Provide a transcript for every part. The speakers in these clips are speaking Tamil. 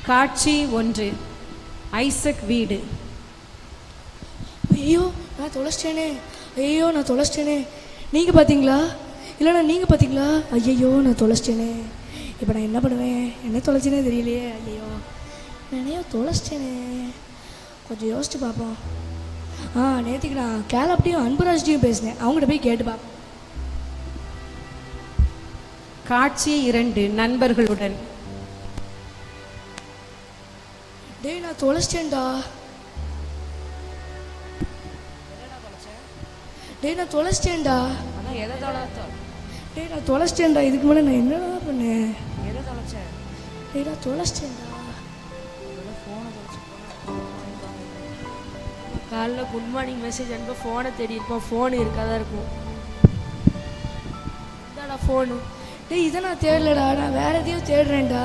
காட்சி 1. ஐசக் வீடு. ஐயோ நான் தொலைச்சிட்டேனே. நீங்கள் பார்த்தீங்களா? இல்லைண்ணா நீங்கள் பார்த்தீங்களா? ஐயோ நான் தொலைச்சிட்டேனே. இப்போ நான் என்ன பண்ணுவேன்? என்ன தொலைச்சினே தெரியலையே. ஐயோ நானே தொலைச்சிட்டேனே. கொஞ்சம் யோசிச்சு பார்ப்போம். நேற்றுக்கு நான் கேலப்டையும் அன்புராஜ்டையும் பேசினேன். அவங்ககிட்ட போய் கேட்டு பார்ப்போம். காட்சி 2. நண்பர்களுடன். டேய் நான் தொலைச்சிட்டேன்டா. டேய் நான் தொலைச்சிட்டேன்டா. இதுக்கு மேலே நான் என்னடா பண்ணேன்? டேய் நான் தொலைச்சிட்டேன்டா. காலைல குட் மார்னிங் மெசேஜ் அனுப்ப ஃபோனை தேடி இருப்போம். ஃபோன் இருக்காதான் இருக்கும். இதாடா ஃபோனு. டேய் இதை நான் தேடலடா. நான் வேற எதையும் தேடுறேன்டா.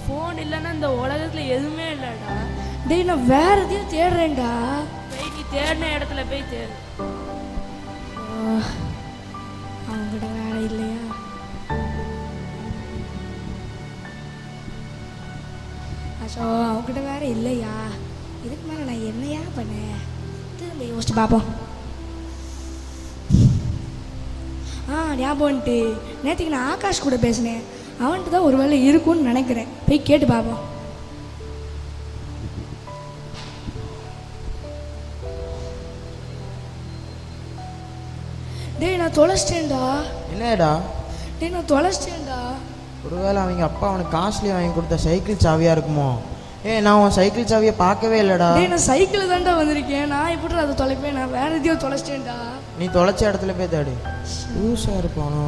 ஃபோன் இல்லைன்னா இந்த உலகத்தில் எதுவுமே இல்லைடா. டேய் நான் வேற எதையும் தேடுறேன்டா. போய் நீ தேடின இடத்துல போய் தேடு. அவங்ககிட்ட வேற இல்லையா? அச்சோ அவங்ககிட்ட வேற இல்லையா? இதுக்கு மேலே நான் என்னையா பண்ணேன்? திரும்ப யோசிச்சு பார்ப்போம். ஞாபகம் வந்துட்டு நேற்றுக்கு நான் ஆகாஷ் கூட பேசினேன். அவன்ட்டு தான் ஒரு வேளை இருக்கும்னு நினைக்கிறேன். போய் கேட்டு பார்ப்போம். டேய் நான் தொலைச்சிட்டேன்டா. என்னடா? டேய் நான் தொலைச்சிட்டேன்டா. ஒருவேளை அவங்க அப்பா அவனுக்கு காஸ்ட்லி வாங்கி கொடுத்த சைக்கிள் சாவியாக இருக்குமோ? நான் உன் சைக்கிள் சாவியை பார்க்கவே இல்லைடா. டேய் நான் சைக்கிள் தான்டா வந்திருக்கேன். நான் எப்படி அதை தொலைப்பேன்? நான் வேற எதையோ தொலைச்சிட்டேன்டா. நீ தொலைச்ச இடத்துல போய் தேடு. லூஸாக இருப்பானோ?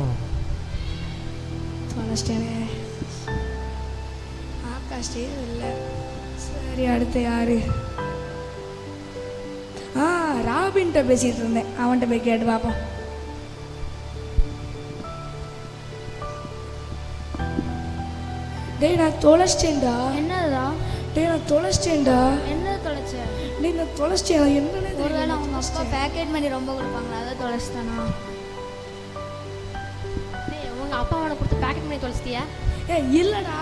தொலைச்சிட்டேனே. ஆகாஷ்டே இல்லை. சரி அடுத்து யாரு? ராபின்கிட்ட பேசிகிட்டு இருந்தேன். அவன்கிட்ட போய் கேட்டு பார்ப்போம். டேய் நான் தொலைச்சிட்டேன்டா. என்னடா? டேய் நான் தொலைச்சிட்டேன்டா. என்ன தொலைச்ச? டேய் நான் தொலைச்சிட்டேன். என்னன்னு ஒருவேளை அவங்க அப்பா பேக்கெட் மணி ரொம்ப கொடுப்பாங்களா? அதை தொலைச்சிட்டானா? டேய் உங்க அப்பா அவனை கொடுத்து பேக்கெட் மணி தொலைச்சிட்டியா? இல்லைடா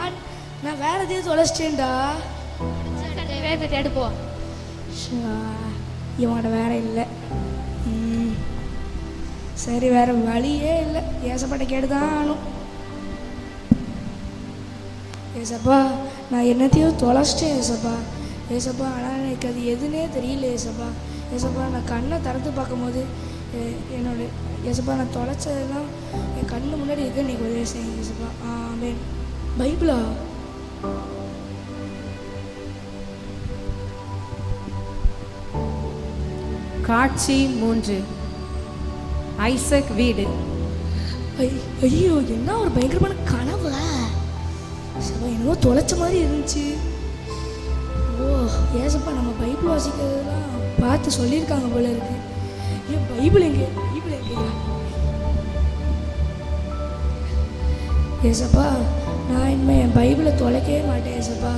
நான் வேற எதையும் தொலைச்சிட்டேன்டா. வேற தேடு போ. இவன்கிட்ட வேற இல்லை. சரி வேற வழியே இல்லை. ஏசப்பாட்ட கேட்டுதான் ஆனும். ஏசப்பா நான் என்னத்தையும் தொலைச்சிட்டேன் ஏசப்பா. ஆனால் எனக்கு அது எதுனே தெரியல ஏசப்பா. நான் கண்ணை திறந்து பார்க்கும்போது என்னோட ஏசப்பா நான் தொலைச்சதெல்லாம் என் கண்ணு முன்னாடி இருக்க நீ உதவி செய்யுங்க ஏசப்பா. ஆமென். பைபிளா? காட்சி 3. ஐசக் வீடு. ஐயோ என்ன ஒரு பயங்கரமான கனவு. என்னவோ தொலைச்ச மாதிரி இருந்துச்சு. ஏசப்பா நம்ம பைபிள் வாசிக்கிறதுலாம் பார்த்து சொல்லியிருக்காங்க போல இருக்கு. பைபிள் எங்க? ஏசப்பா நான் இனிமேல் என் பைபிளை தொலைக்கவே மாட்டேன் ஏசப்பா.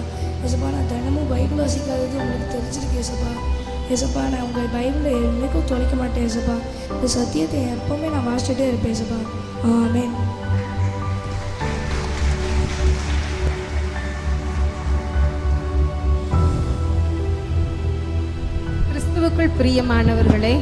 நான் தினமும் பைபிள் வாசிக்காதது உங்களுக்கு தெரிஞ்சிருக்கு ஏசப்பா. நான் உங்கள் பைபிளை என்னைக்கும் தொலைக்க மாட்டேன் ஏசப்பா. இந்த சத்தியத்தை எப்போவுமே நான் வாசிச்சுட்டே இருப்பேன் ஏசப்பா. ஆமென். கிறிஸ்துவுக்குள் பிரியமானவர்களே,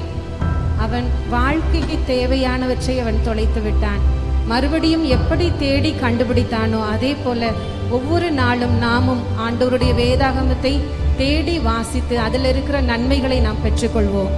அவன் வாழ்க்கைக்கு தேவையானவற்றை அவன் தொலைத்து விட்டான். மறுபடியும் எப்படி தேடி கண்டுபிடித்தானோ அதே போல ஒவ்வொரு நாளும் நாமும் ஆண்டவருடைய வேதாகமத்தை தேடி வாசித்து அதில் இருக்கிற நன்மைகளை நாம் பெற்றுக்கொள்வோம்.